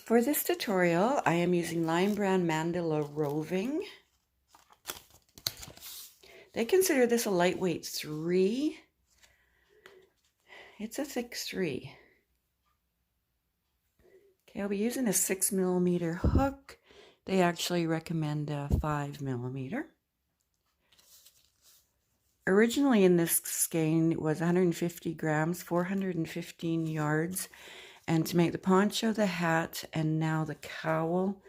For this tutorial, I am using Lion Brand Mandala Roving. They consider this a lightweight 3. It's a thick 3. Okay, I'll be using a 6mm hook. They actually recommend a 5mm. Originally in this skein it was 150 grams, 415 yards. And to make the poncho, the hat, and now the cowl,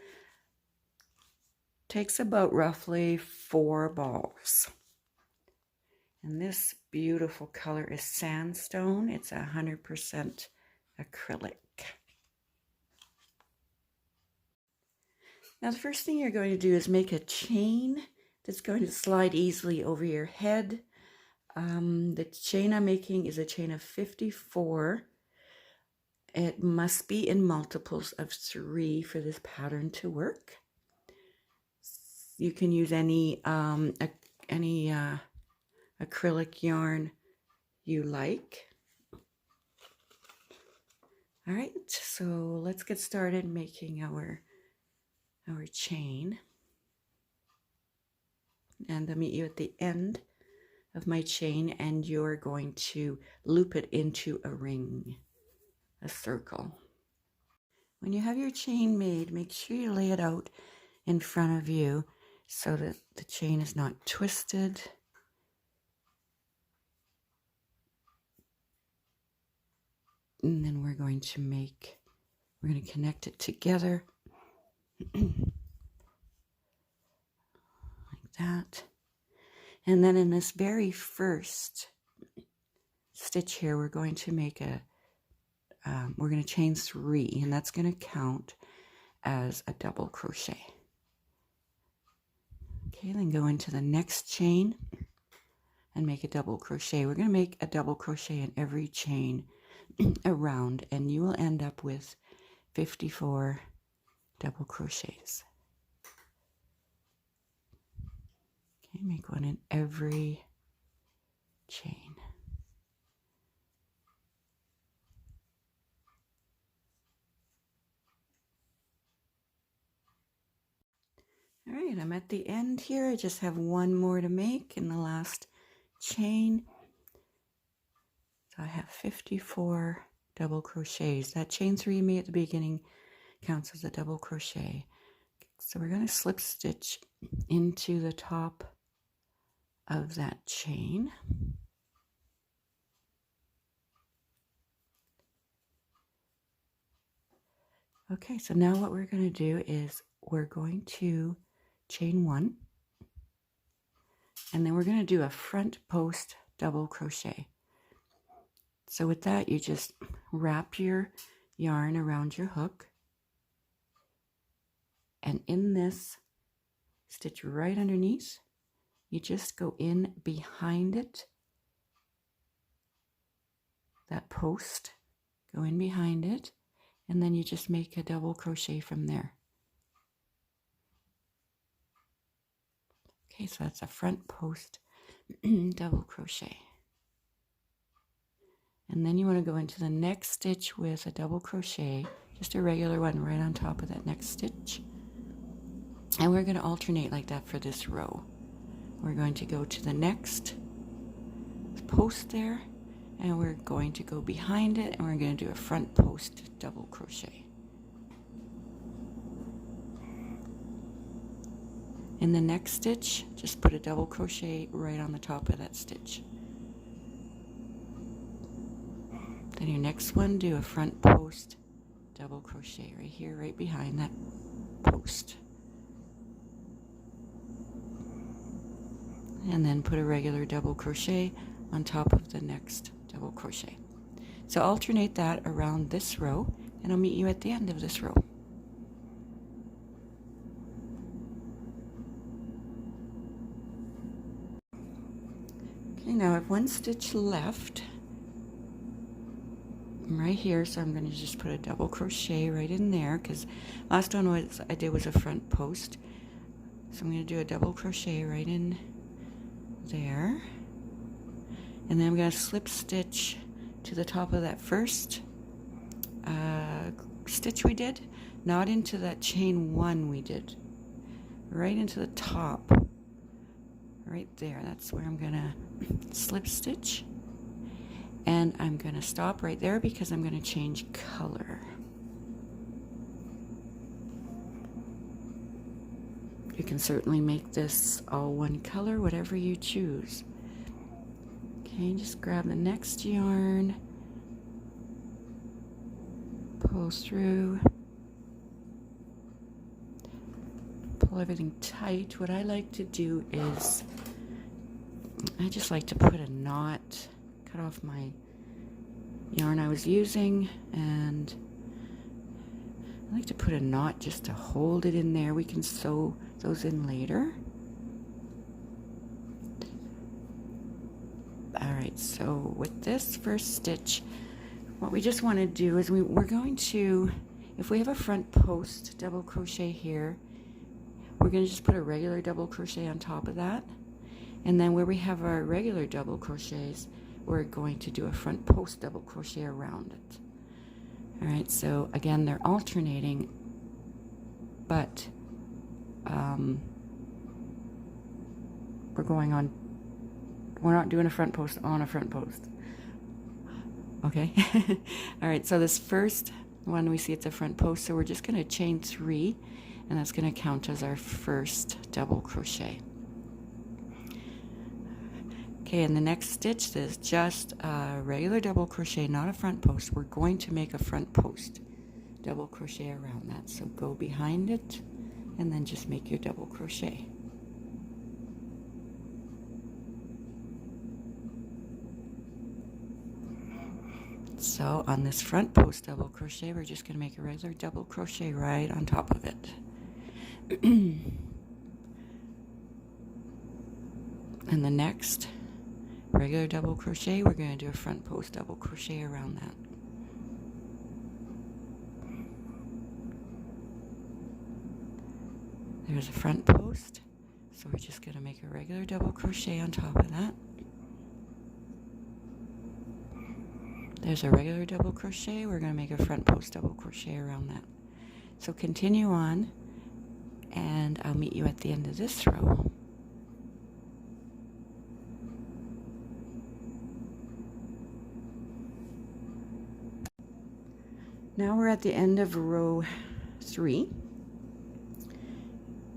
takes about roughly 4 balls. And this beautiful color is sandstone. It's 100% acrylic. Now the first thing you're going to do is make a chain that's going to slide easily over your head. The chain I'm making is a chain of 54. It must be in multiples of 3 for this pattern to work. You can use any acrylic yarn you like. All right, so let's get started making our chain. And I'll meet you at the end of my chain, and you're going to loop it into a ring, a circle. When you have your chain made, make sure you lay it out in front of you so that the chain is not twisted. And then we're going to connect it together like that. And then in this very first stitch here, we're going to make we're going to chain 3, and that's going to count as a double crochet. Okay, then go into the next chain and make a double crochet. We're going to make a double crochet in every chain around, and you will end up with 54 double crochets. Okay, make one in every chain. All right, I'm at the end here. I just have one more to make in the last chain. So I have 54 double crochets. That chain 3 you made at the beginning counts as a double crochet. So we're going to slip stitch into the top of that chain. Okay, so now what we're going to do is we're going to chain 1, and then we're going to do a front post double crochet. So with that, you just wrap your yarn around your hook, and in this stitch right underneath, you just go in behind it, that post, go in behind it, and then you just make a double crochet from there. Okay, so that's a front post double crochet. And then you want to go into the next stitch with a double crochet, just a regular one right on top of that next stitch. And we're going to alternate like that for this row. We're going to go to the next post there, and we're going to go behind it, and we're going to do a front post double crochet. In the next stitch, just put a double crochet right on the top of that stitch. Then your next one, do a front post double crochet right here, right behind that post. And then put a regular double crochet on top of the next double crochet. So alternate that around this row, and I'll meet you at the end of this row. Okay, now I have one stitch left right here, so I'm going to just put a double crochet right in there, because last one I did was a front post. So I'm going to do a double crochet right in there, and then I'm going to slip stitch to the top of that first stitch we did, not into that chain 1 we did, right into the top, right there. That's where I'm gonna slip stitch, and I'm gonna stop right there because I'm gonna change color. You can certainly make this all one color, whatever you choose. Okay, just grab the next yarn, pull through, pull everything tight. What I like to do is, I just like to put a knot, cut off my yarn I was using, and I like to put a knot just to hold it in there. We can sew those in later. Alright, so with this first stitch, what we just want to do is we're going to, if we have a front post double crochet here, we're going to just put a regular double crochet on top of that, and then where we have our regular double crochets, we're going to do a front post double crochet around it. Alright, so again, they're alternating, but we're not doing a front post on a front post. Okay? Alright, so this first one we see it's a front post, so we're just going to chain 3, and that's going to count as our first double crochet. Okay, and the next stitch is just a regular double crochet, not a front post. We're going to make a front post double crochet around that. So go behind it and then just make your double crochet. So on this front post double crochet, we're just going to make a regular double crochet right on top of it. And the next regular double crochet, we're going to do a front post double crochet around that. There's a front post, so we're just going to make a regular double crochet on top of that. There's a regular double crochet, we're going to make a front post double crochet around that. So continue on, and I'll meet you at the end of this row. Now we're at the end of row 3,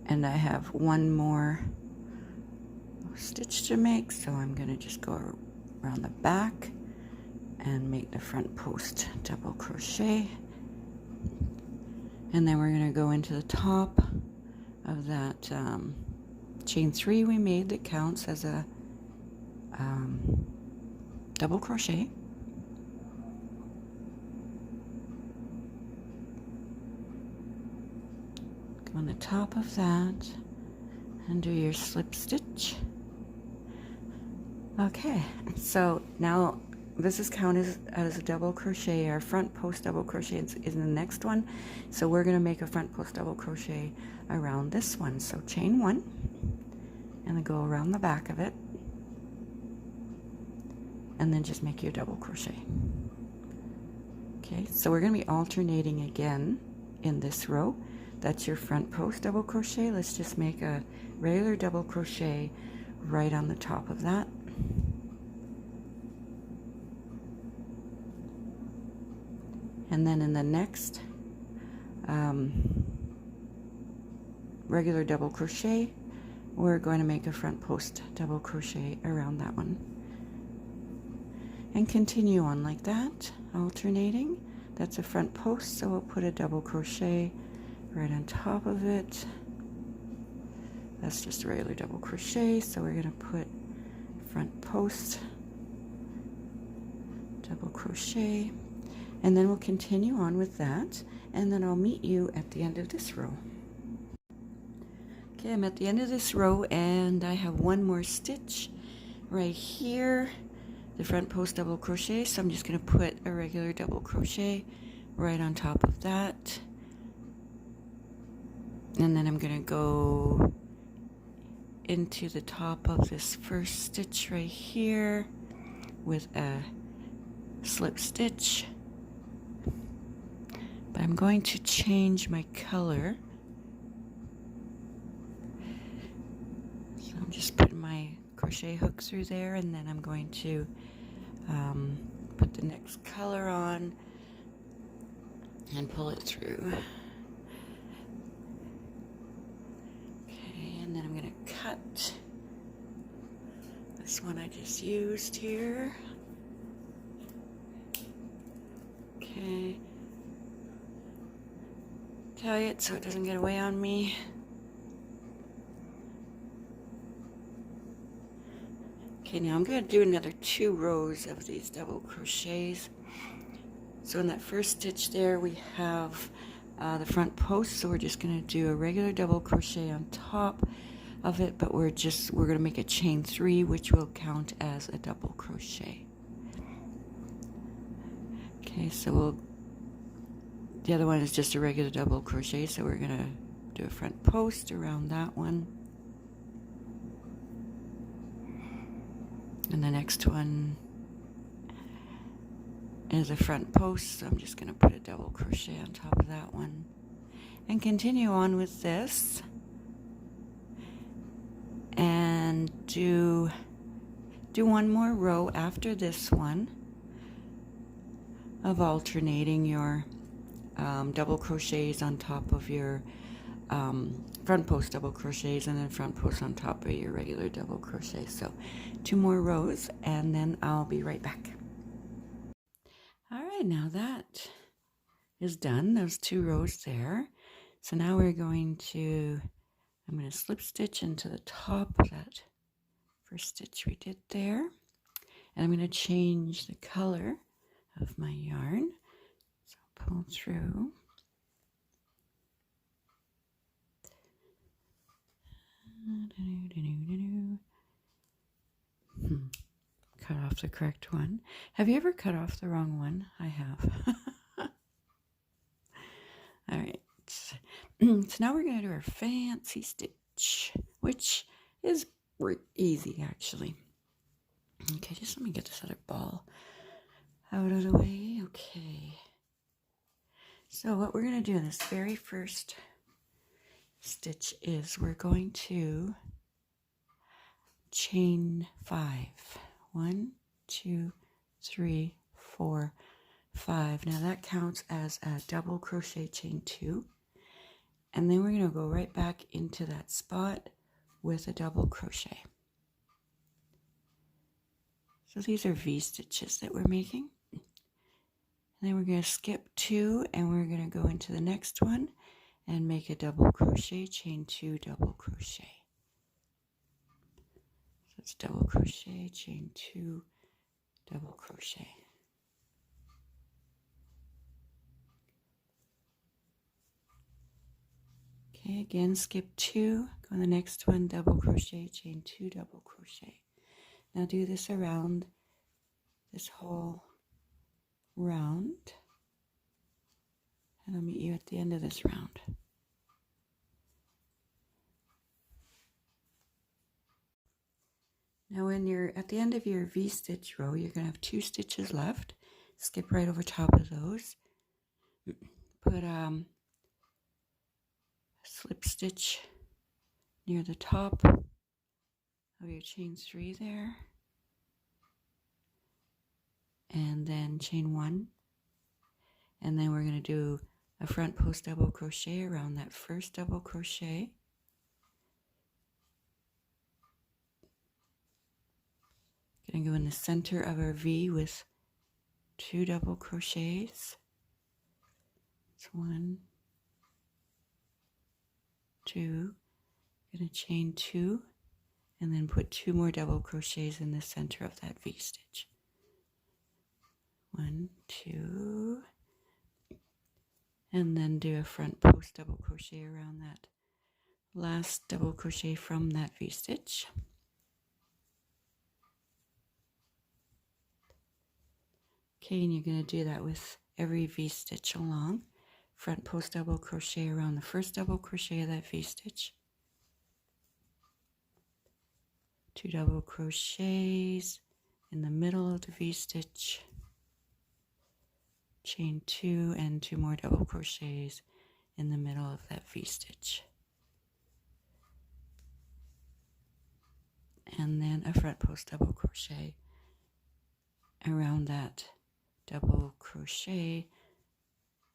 and I have one more stitch to make, so I'm going to just go around the back and make the front post double crochet, and then we're going to go into the top of that chain 3 we made that counts as a double crochet. On the top of that and do your slip stitch. Okay, so now this is counted as a double crochet. Our front post double crochet is in the next one, so we're going to make a front post double crochet around this one. So chain 1 and then go around the back of it, and then just make your double crochet. Okay, so we're going to be alternating again in this row. That's your front post double crochet. Let's just make a regular double crochet right on the top of that. And then in the next regular double crochet, we're going to make a front post double crochet around that one. And continue on like that, alternating. That's a front post, so we'll put a double crochet right on top of it. That's just a regular double crochet, so we're going to put front post double crochet, and then we'll continue on with that, and then I'll meet you at the end of this row. Okay, I'm at the end of this row, and I have one more stitch right here, the front post double crochet, so I'm just going to put a regular double crochet right on top of that. And then I'm going to go into the top of this first stitch right here with a slip stitch. But I'm I'm going to change my color. So I'm just putting my crochet hook through there, and then I'm going to put the next color on and pull it through. Okay, and then I'm going to cut this one I just used here. Okay. Tie it so it doesn't get away on me. Okay, now I'm going to do another 2 rows of these double crochets. So in that first stitch there we have the front post, so we're just going to do a regular double crochet on top of it, but we're going to make a chain 3, which will count as a double crochet. Okay, so the other one is just a regular double crochet, so we're going to do a front post around that one. And the next one is a front post, so I'm just going to put a double crochet on top of that one. And continue on with this. And do one more row after this one of alternating your double crochets on top of your front post double crochets, and then front post on top of your regular double crochet. So 2 more rows, and then I'll be right back. All right, now that is done, those 2 rows there. So now I'm going to slip stitch into the top of that first stitch we did there, and I'm going to change the color of my yarn. So pull through. Cut off the correct one. Have you ever cut off the wrong one? I have. All right. So now we're going to do our fancy stitch, which is easy actually. Okay, just let me get this other ball out of the way. Okay. So what we're going to do in this very first stitch is we're going to chain 5. 1, 2, 3, 4, 5. Now that counts as a double crochet chain 2. And then we're going to go right back into that spot with a double crochet. So these are V stitches that we're making. And then we're going to skip 2, and we're going to go into the next one and make a double crochet, chain 2, double crochet. So it's double crochet, chain 2, double crochet. Okay, again, skip 2, go to the next one, double crochet, chain 2, double crochet. Now do this around this whole round, and I'll meet you at the end of this round. Now when you're at the end of your V-stitch row, you're going to have 2 stitches left. Skip right over top of those. Put a slip stitch near the top of your chain 3 there. And then chain 1. And then we're going to do a front post double crochet around that first double crochet. Going to go in the center of our V with 2 double crochets. It's 1, 2. Going to chain 2, and then put 2 more double crochets in the center of that V stitch. 1, 2, and then do a front post double crochet around that last double crochet from that V stitch. Okay, and you're going to do that with every V stitch along. Front post double crochet around the first double crochet of that V stitch. 2 double crochets in the middle of the V stitch. chain 2 and 2 more double crochets in the middle of that V-stitch. And then a front post double crochet around that double crochet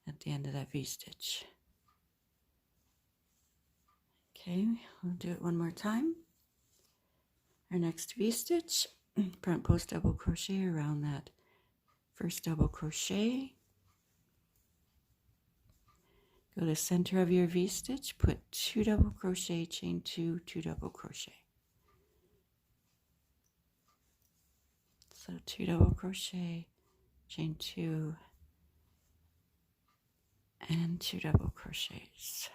at the end of that V-stitch. Okay, we'll do it one more time. Our next V-stitch, front post double crochet around that first double crochet. Go to the center of your V-stitch, put 2 double crochet, chain 2, 2 double crochet. So 2 double crochet, chain 2, and 2 double crochets.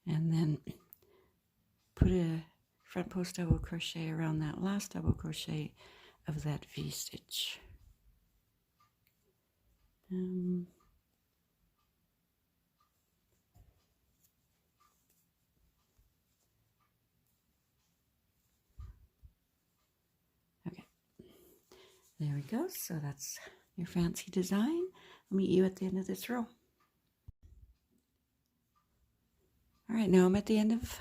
And then put a front post double crochet around that last double crochet of that V-stitch. Okay, there we go. So that's your fancy design. I'll meet you at the end of this row. All right, now I'm at the end of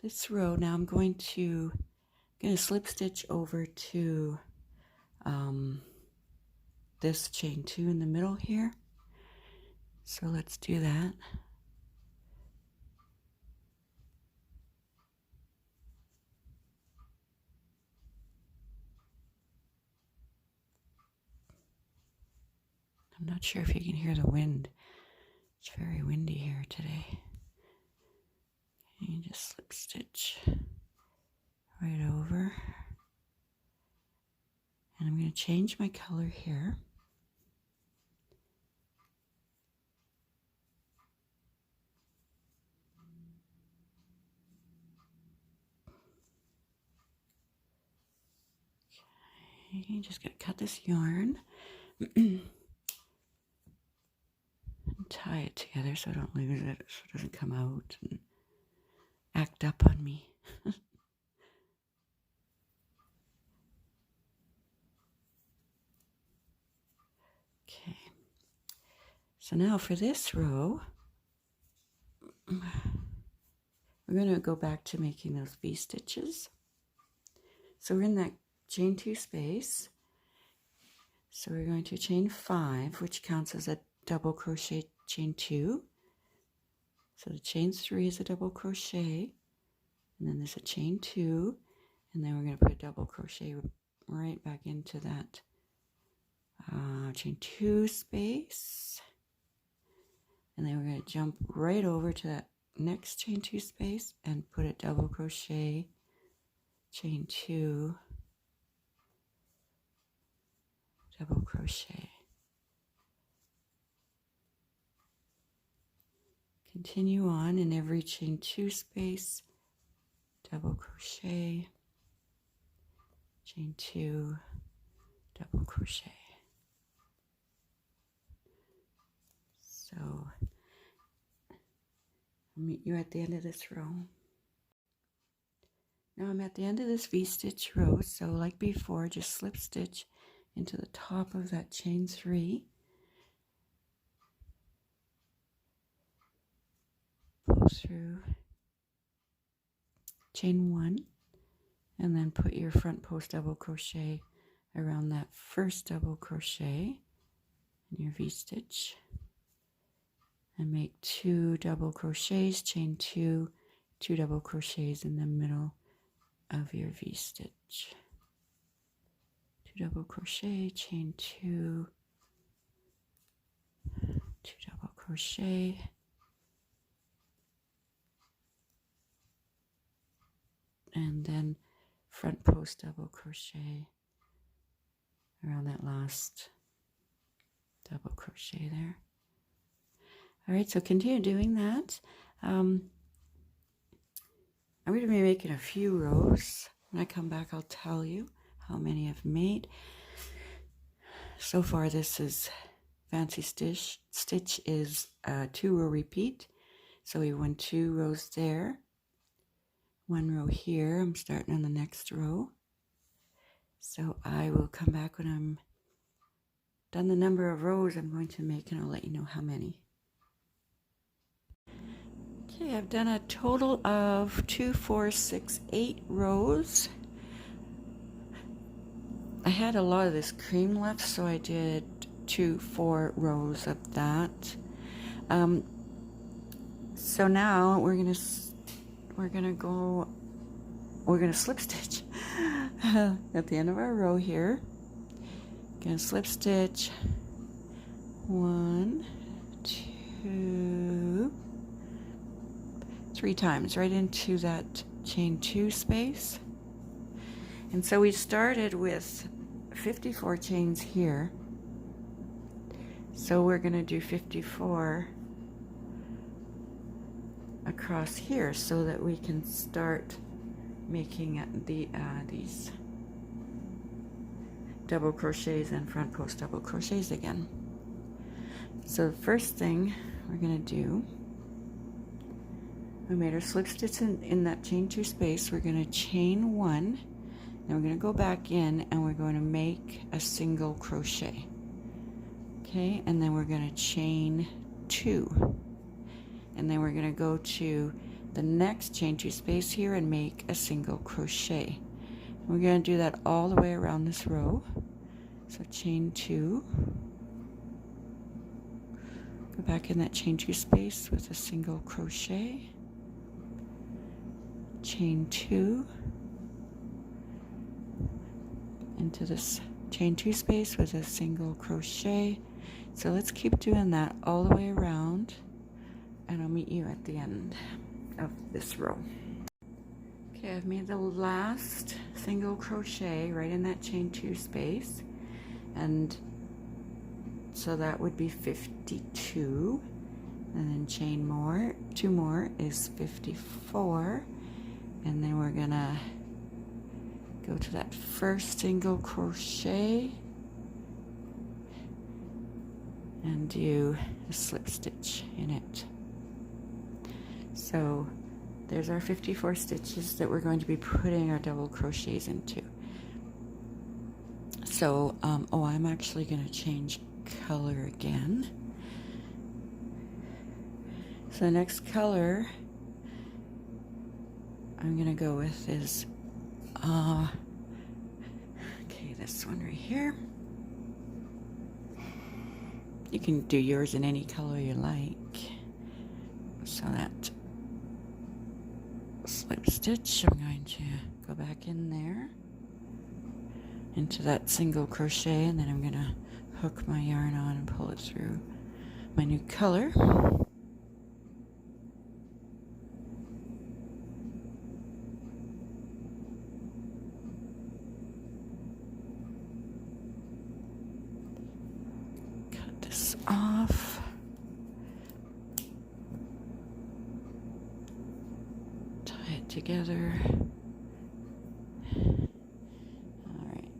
this row. Now I'm going to slip stitch over to this chain 2 in the middle here. So let's do that. I'm not sure if you can hear the wind. It's very windy here today. Okay, just slip stitch right over. And I'm going to change my color here. Okay, just going to cut this yarn. And tie it together so I don't lose it, so it doesn't come out and act up on me. Okay, so now for this row, we're going to go back to making those V-stitches. So we're in that chain 2 space. So we're going to chain 5, which counts as a double crochet, chain 2. So the chain 3 is a double crochet, and then there's a chain 2, and then we're going to put a double crochet right back into that chain 2 space, and then we're going to jump right over to that next chain 2 space and put a double crochet, chain 2, double crochet. Continue on in every chain 2 space, double crochet, chain 2, double crochet. So I'll meet you at the end of this row. Now I'm at the end of this V-stitch row, so like before, just slip stitch into the top of that chain 3. Pull through chain 1, and then put your front post double crochet around that first double crochet in your V-stitch, and make 2 double crochets, chain 2, 2 double crochets in the middle of your V-stitch. 2 double crochet, chain 2, 2 double crochet, and then front post double crochet around that last double crochet there. All right, so continue doing that. I'm going to be making a few rows. When I come back, I'll tell you how many I've made. So far, this is fancy stitch is a 2-row repeat. So we went 2 rows there, one row here. I'm starting on the next row. So I will come back when I'm done the number of rows I'm going to make, and I'll let you know how many. Okay, I've done a total of 2, 4, 6, 8 rows. I had a lot of this cream left, so I did 2, 4 rows of that. So now we're gonna slip stitch at the end of our row here. Gonna slip stitch 1, 2, 3 times right into that chain 2 space. And so we started with 54 chains here. So we're gonna do 54 across here so that we can start making these double crochets and front post double crochets again. So the first thing we're gonna do, we made our slip stitch in that chain 2 space. We're gonna chain 1, then we're gonna go back in and we're going to make a single crochet. Okay, and then we're gonna chain 2, and then we're gonna go to the next chain 2 space here and make a single crochet. We're going to do that all the way around this row. So chain 2, go back in that chain 2 space with a single crochet, chain 2, into this chain 2 space with a single crochet. So let's keep doing that all the way around, and I'll meet you at the end of this row. Okay, I've made the last single crochet right in that chain 2 space, and so that would be 52, and then chain 2 more is 54, and then we're gonna go to that first single crochet and do a slip stitch in it. So there's our 54 stitches that we're going to be putting our double crochets into. So, I'm actually going to change color again. So the next color I'm going to go with is, okay, this one right here. You can do yours in any color you like. So that slip stitch, I'm going to go back in there into that single crochet, and then I'm going to hook my yarn on and pull it through my new color. Cut this off. Together. All right,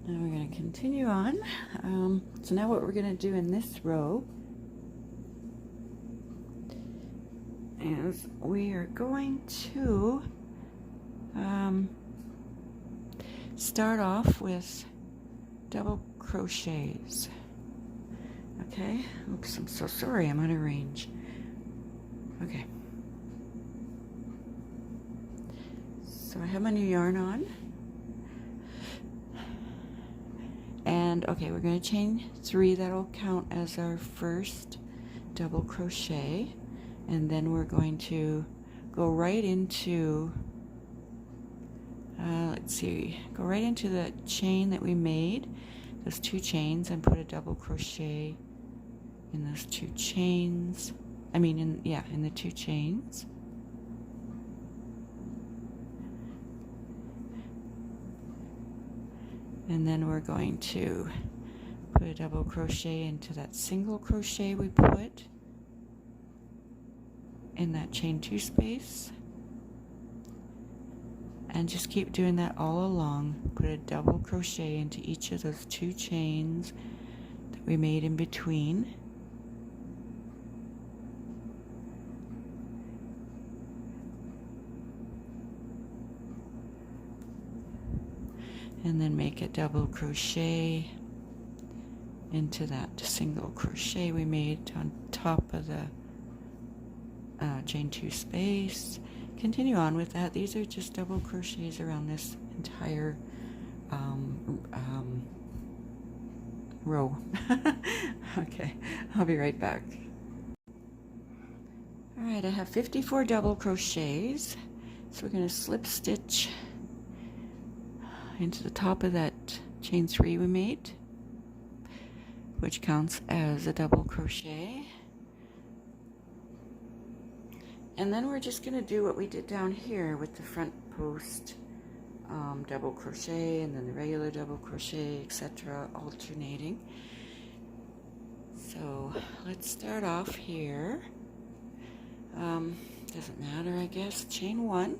now we're going to continue on. So now what we're going to do in this row is we are going to start off with double crochets. Okay, oops, I'm so sorry, I'm out of range. Okay. So I have my new yarn on, and okay, we're going to chain 3. That'll count as our first double crochet, and then we're going to go right into go right into the chain that we made, those 2 chains, and put a double crochet in those 2 chains. I mean, in the 2 chains. And then we're going to put a double crochet into that single crochet we put in that chain 2 space. And just keep doing that all along. Put a double crochet into each of those 2 chains that we made in between. and then make a double crochet into that single crochet we made on top of the chain 2 space. Continue on with that. These are just double crochets around this entire row. Okay, I'll be right back. All right, I have 54 double crochets, so we're going to slip stitch into the top of that chain 3 we made, which counts as a double crochet. And then we're just going to do what we did down here with the front post double crochet and then the regular double crochet, etc., alternating. So let's start off here. Doesn't matter, I guess. Chain 1,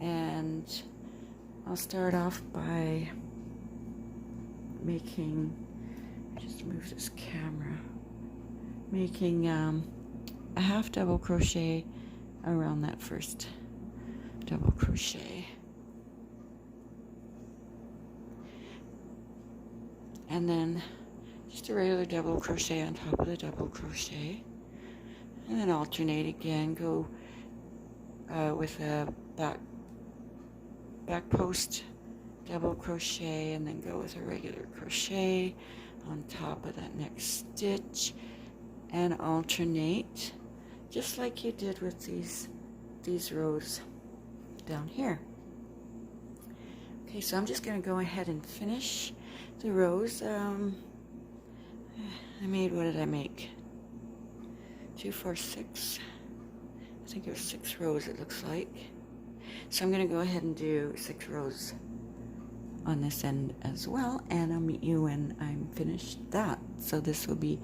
and I'll start off by making, just move this camera, making a half double crochet around that first double crochet, and then just a regular double crochet on top of the double crochet, and then alternate again. Go with a back post double crochet, and then go with a regular crochet on top of that next stitch, and alternate just like you did with these rows down here. Okay, so I'm just going to go ahead and finish the rows. I made, what did I make? 2, 4, 6. I think it was 6 rows, it looks like. So I'm going to go ahead and do 6 rows on this end as well, and I'll meet you when I'm finished that. So this will be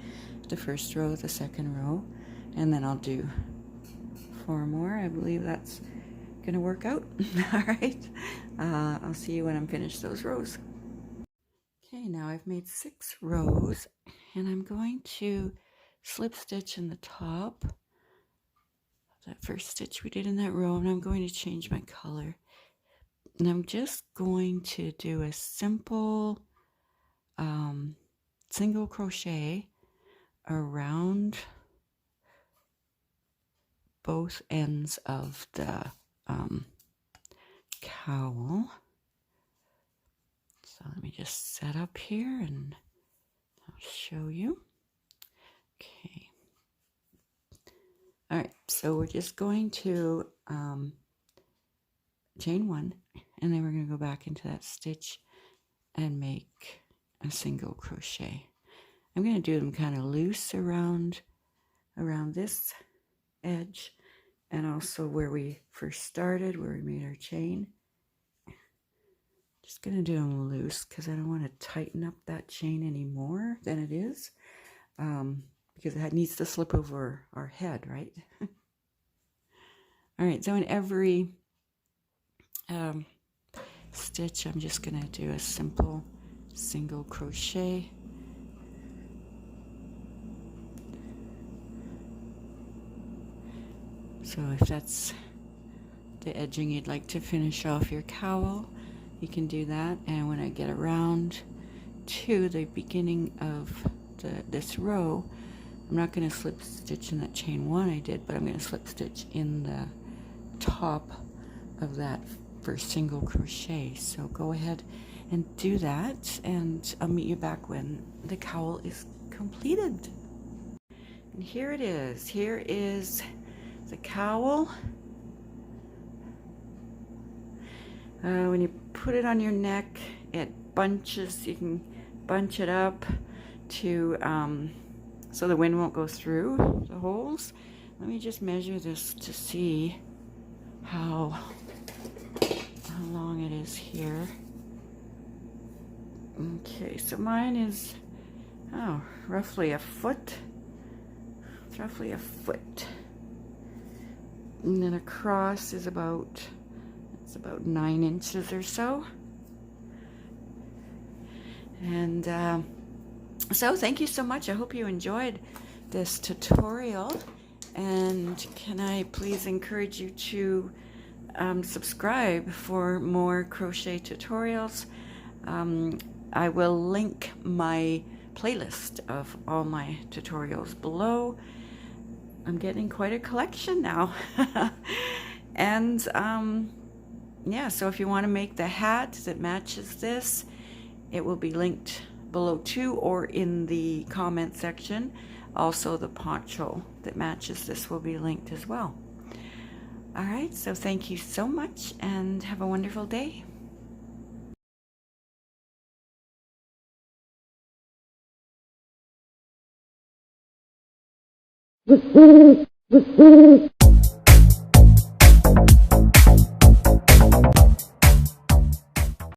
the first row, the second row, and then I'll do 4 more. I believe that's going to work out. All right. I'll see you when I'm finished those rows. Okay, now I've made 6 rows, and I'm going to slip stitch in the top of that first stitch we did in that row, and I'm going to change my color. And I'm just going to do a simple single crochet around both ends of the cowl. So let me just set up here and I'll show you. Okay. All right, so we're just going to chain 1, and then we're going to go back into that stitch and make a single crochet. I'm going to do them kind of loose around this edge, and also where we first started, where we made our chain. Just going to do them loose because I don't want to tighten up that chain any more than it is, because it needs to slip over our head, right? All right, so in every stitch, I'm just going to do a simple single crochet. So if that's the edging you'd like to finish off your cowl, you can do that. And when I get around to the beginning of this row, I'm not going to slip stitch in that chain 1 I did, but I'm going to slip stitch in the top of that first single crochet. So go ahead and do that, and I'll meet you back when the cowl is completed. And here it is. Here is the cowl. When you put it on your neck, it bunches. You can bunch it up to so the wind won't go through the holes. Let me just measure this to see how long it is here. Okay, so mine is roughly a foot. It's roughly a foot. And then across is about 9 inches or so. And so thank you so much. I hope you enjoyed this tutorial, and can I please encourage you to subscribe for more crochet tutorials. I will link my playlist of all my tutorials below. I'm getting quite a collection now. And yeah, so if you want to make the hat that matches this, it will be linked below too, or in the comment section. Also the poncho that matches this will be linked as well. All right, so thank you so much and have a wonderful day.